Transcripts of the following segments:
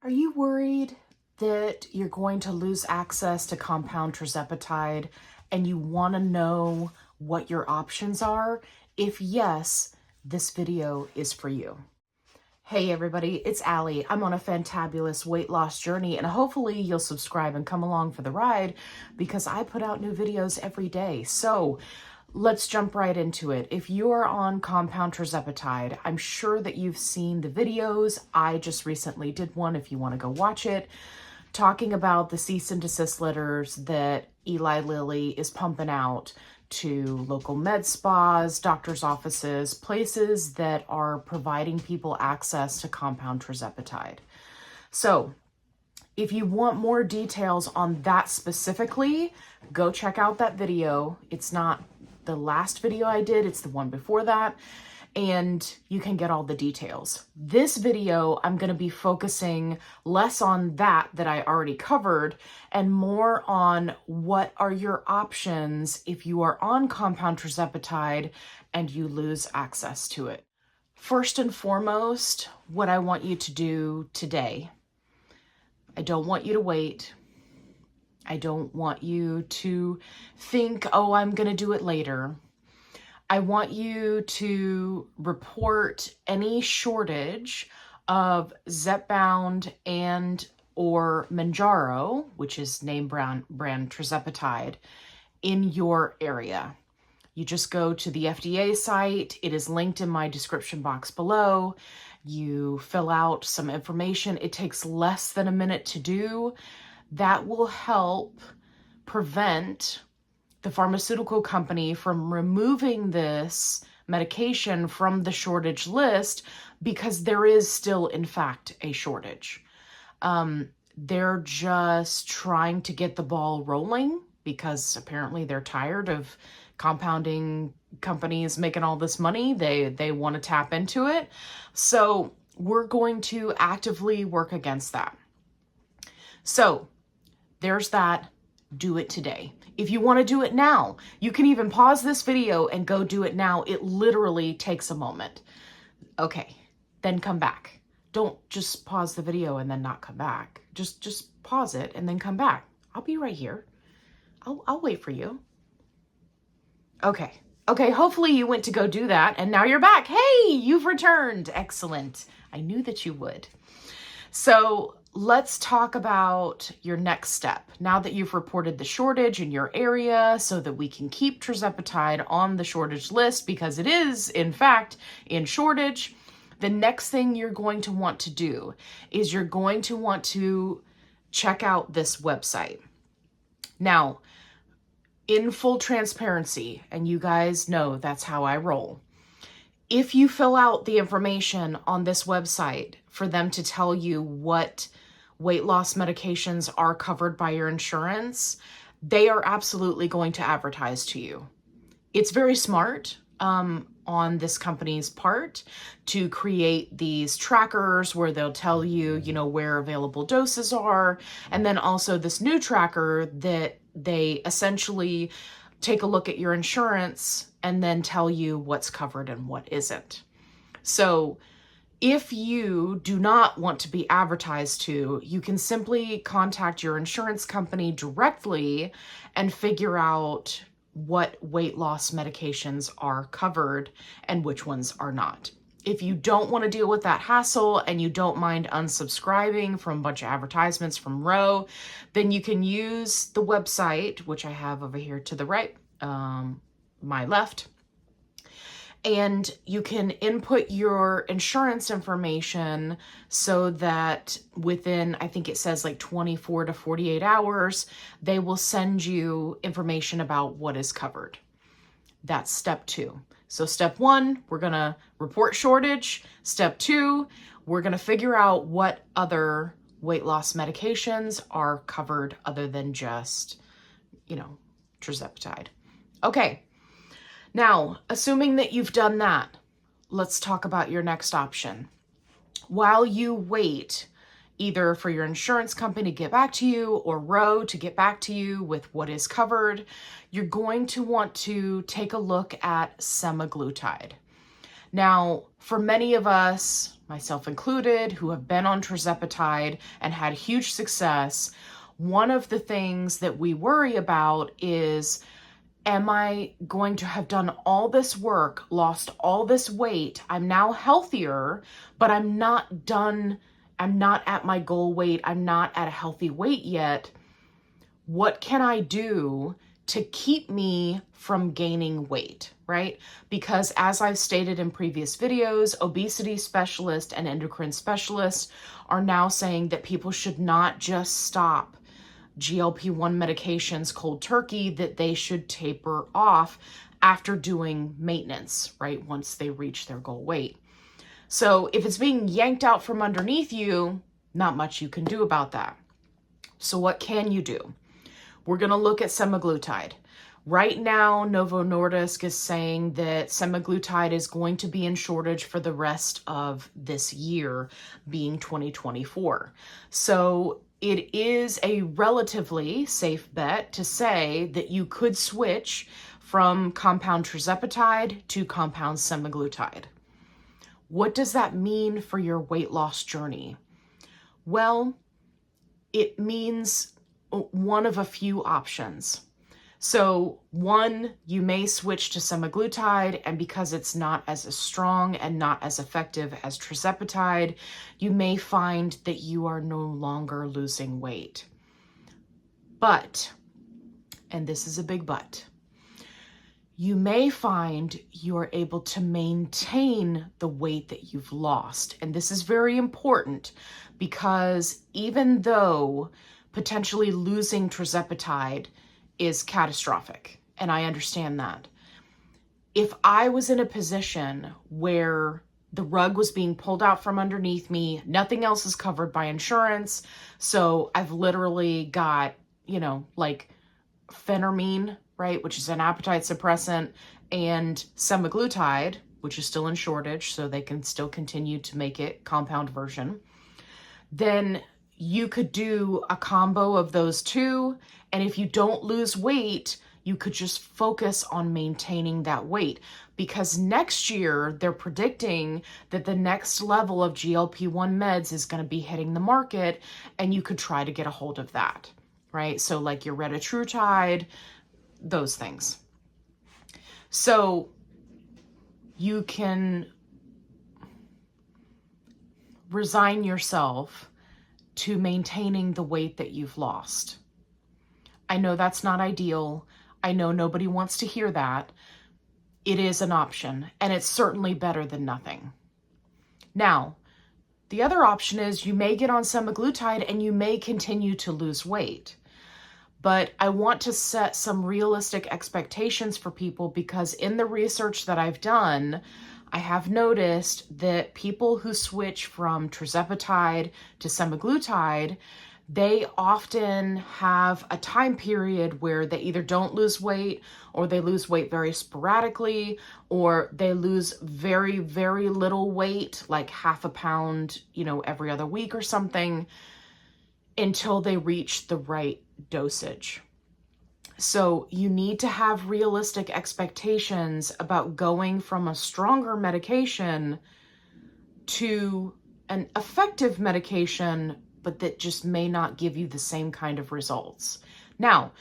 Are you worried that you're going to lose access to compound tirzepatide and you want to know what your options are? If yes, this video is for you. Hey everybody, it's Allie. I'm on a fantabulous weight loss journey and hopefully you'll subscribe and come along for the ride because I put out new videos every day. So let's jump right into it. If you're on compound tirzepatide, I'm sure that you've seen the videos. I just recently did one if you want to go watch it, talking about the cease and desist letters that Eli Lilly is pumping out to local med spas, doctors' offices, places that are providing people access to compound tirzepatide. So if you want more details on that specifically, go check out that video. It's not the last video I did, it's the one before that, and you can get all the details. This video, I'm going to be focusing less on that I already covered and more on what are your options if you are on compound tirzepatide and you lose access to it. First and foremost, what I want you to do today, I don't want you to wait. I don't want you to think, oh, I'm going to do it later. I want you to report any shortage of Zepbound and or Mounjaro, which is name brand Tirzepatide, in your area. You just go to the FDA site. It is linked in my description box below. You fill out some information. It takes less than a minute to do. That will help prevent the pharmaceutical company from removing this medication from the shortage list because there is still, in fact, a shortage. They're just trying to get the ball rolling because apparently they're tired of compounding companies making all this money. They want to tap into it. So we're going to actively work against that. So there's that. Do it today. If you want to do it now, you can even pause this video and go do it now. It literally takes a moment. Okay, then come back. Don't just pause the video and then not come back. Just pause it and then come back. I'll be right here. I'll wait for you. Okay, hopefully you went to go do that and now you're back. Hey, you've returned. Excellent. I knew that you would. So let's talk about your next step. Now that you've reported the shortage in your area so that we can keep tirzepatide on the shortage list because it is, in fact, in shortage, the next thing you're going to want to do is you're going to want to check out this website. Now, in full transparency, and you guys know that's how I roll, if you fill out the information on this website for them to tell you what weight loss medications are covered by your insurance, they are absolutely going to advertise to you. It's very smart on this company's part to create these trackers where they'll tell you, where available doses are. And then also this new tracker that they essentially take a look at your insurance and then tell you what's covered and what isn't. So if you do not want to be advertised to, you can simply contact your insurance company directly and figure out what weight loss medications are covered and which ones are not. If you don't want to deal with that hassle and you don't mind unsubscribing from a bunch of advertisements from Ro, then you can use the website, which I have over here to the right, my left, and you can input your insurance information so that within, I think it says like 24 to 48 hours, they will send you information about what is covered. That's step 2. So step 1, we're going to report shortage. Step 2, we're going to figure out what other weight loss medications are covered other than just, tirzepatide. Okay. Now, assuming that you've done that, let's talk about your next option. While you wait either for your insurance company to get back to you or Ro to get back to you with what is covered, you're going to want to take a look at Semaglutide. Now, For many of us, myself included, who have been on tirzepatide and had huge success, one of the things that we worry about is, am I going to have done all this work, lost all this weight? I'm now healthier, but I'm not done. I'm not at my goal weight. I'm not at a healthy weight yet. What can I do to keep me from gaining weight, right? Because as I've stated in previous videos, obesity specialists and endocrine specialists are now saying that people should not just stop GLP-1 medications cold turkey, that they should taper off after doing maintenance, right? Once they reach their goal weight. So if it's being yanked out from underneath you, not much you can do about that. So what can you do? We're going to look at semaglutide. Right now, Novo Nordisk is saying that semaglutide is going to be in shortage for the rest of this year, being 2024. So it is a relatively safe bet to say that you could switch from compound tirzepatide to compound semaglutide. What does that mean for your weight loss journey? Well, it means one of a few options. So one, you may switch to semaglutide, and because it's not as strong and not as effective as tirzepatide, you may find that you are no longer losing weight. But, and this is a big but, you may find you're able to maintain the weight that you've lost. And this is very important because even though potentially losing tirzepatide is catastrophic, and I understand that, if I was in a position where the rug was being pulled out from underneath me, nothing else is covered by insurance, so I've literally got, like phentermine, right, which is an appetite suppressant, and semaglutide, which is still in shortage, so they can still continue to make it compound version, then you could do a combo of those two. And if you don't lose weight, you could just focus on maintaining that weight, because next year they're predicting that the next level of GLP-1 meds is going to be hitting the market, and you could try to get a hold of that, right? So like your retatrutide, those things. So you can resign yourself to maintaining the weight that you've lost. I know that's not ideal. I know nobody wants to hear that. It is an option, and it's certainly better than nothing. Now, the other option is you may get on semaglutide and you may continue to lose weight. But I want to set some realistic expectations for people, because in the research that I've done, I have noticed that people who switch from tirzepatide to semaglutide, they often have a time period where they either don't lose weight, or they lose weight very sporadically, or they lose very, very little weight, like half a pound, every other week or something, until they reach the right dosage. So you need to have realistic expectations about going from a stronger medication to an effective medication, but that just may not give you the same kind of results. Now,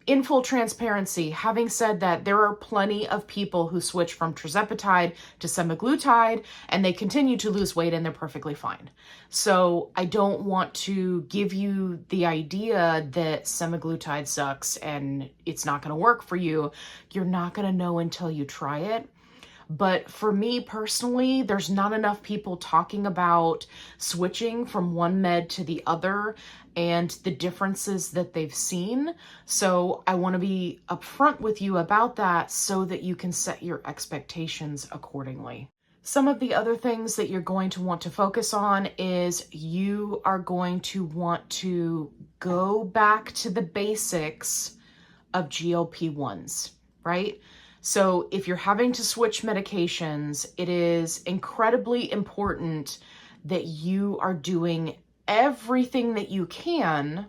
in full transparency, having said that, there are plenty of people who switch from tirzepatide to semaglutide and they continue to lose weight and they're perfectly fine. So I don't want to give you the idea that semaglutide sucks and it's not going to work for you. You're not going to know until you try it. But for me personally, there's not enough people talking about switching from one med to the other and the differences that they've seen. So I want to be upfront with you about that so that you can set your expectations accordingly. Some of the other things that you're going to want to focus on is you are going to want to go back to the basics of GLP-1s, right? So if you're having to switch medications, it is incredibly important that you are doing everything that you can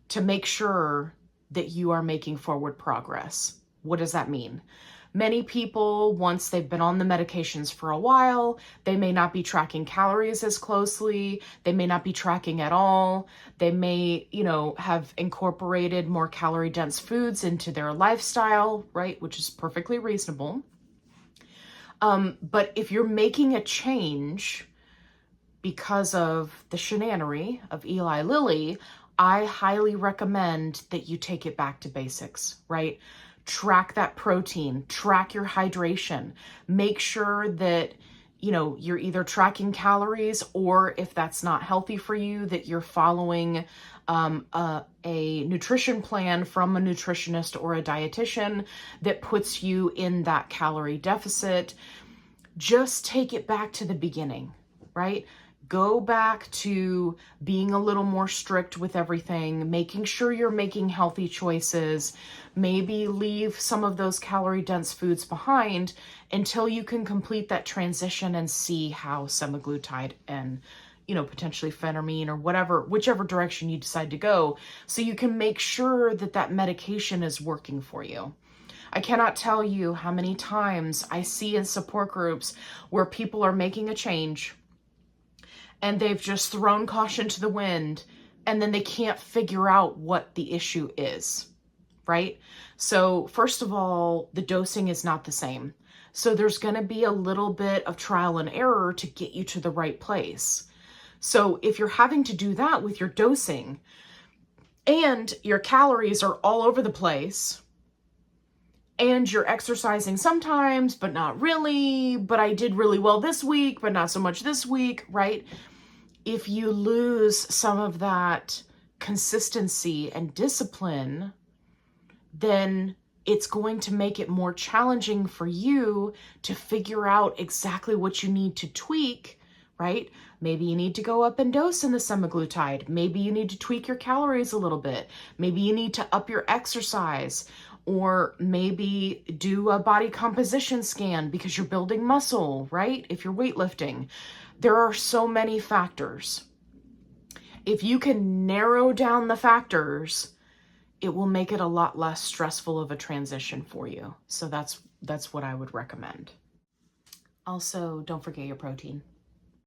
to make sure that you are making forward progress. What does that mean? Many people, once they've been on the medications for a while, they may not be tracking calories as closely. They may not be tracking at all. They may, have incorporated more calorie dense foods into their lifestyle, right? Which is perfectly reasonable. But if you're making a change because of the shenanery of Eli Lilly, I highly recommend that you take it back to basics, right? Track that protein, track your hydration, make sure that, you're either tracking calories, or if that's not healthy for you, that you're following a nutrition plan from a nutritionist or a dietitian that puts you in that calorie deficit. Just take it back to the beginning, right? Go back to being a little more strict with everything, making sure you're making healthy choices, maybe leave some of those calorie dense foods behind until you can complete that transition and see how semaglutide and, potentially phentermine or whichever direction you decide to go, so you can make sure that that medication is working for you. I cannot tell you how many times I see in support groups where people are making a change and they've just thrown caution to the wind, and then they can't figure out what the issue is, right? So first of all, the dosing is not the same. So there's going to be a little bit of trial and error to get you to the right place. So if you're having to do that with your dosing and your calories are all over the place, and you're exercising sometimes, but not really, but I did really well this week, but not so much this week, right? If you lose some of that consistency and discipline, then it's going to make it more challenging for you to figure out exactly what you need to tweak, right? Maybe you need to go up in dose in the semaglutide. Maybe you need to tweak your calories a little bit. Maybe you need to up your exercise, or maybe do a body composition scan because you're building muscle, right? If you're weightlifting. There are so many factors. If you can narrow down the factors, it will make it a lot less stressful of a transition for you. So that's what I would recommend. Also, don't forget your protein.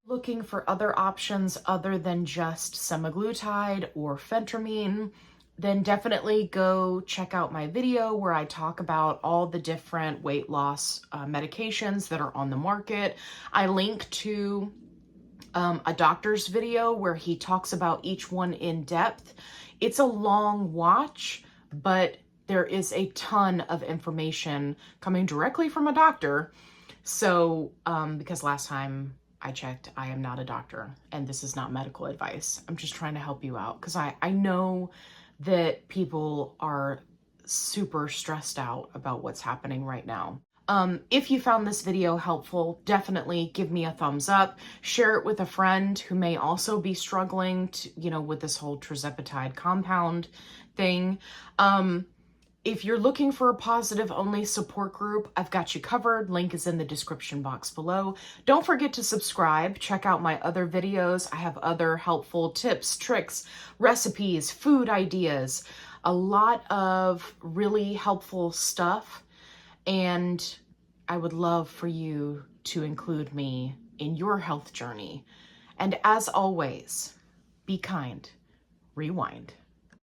Looking for other options other than just semaglutide or phentermine, then definitely go check out my video where I talk about all the different weight loss medications that are on the market. I link to a doctor's video where he talks about each one in depth. It's a long watch, but there is a ton of information coming directly from a doctor. So, because last time I checked, I am not a doctor and this is not medical advice. I'm just trying to help you out because I know that people are super stressed out about what's happening right now. If you found this video helpful, definitely give me a thumbs up, share it with a friend who may also be struggling to, with this whole tirzepatide compound thing. If you're looking for a positive only support group, I've got you covered. Link is in the description box below. Don't forget to subscribe. Check out my other videos. I have other helpful tips, tricks, recipes, food ideas, a lot of really helpful stuff. And I would love for you to include me in your health journey. And as always, be kind, rewind.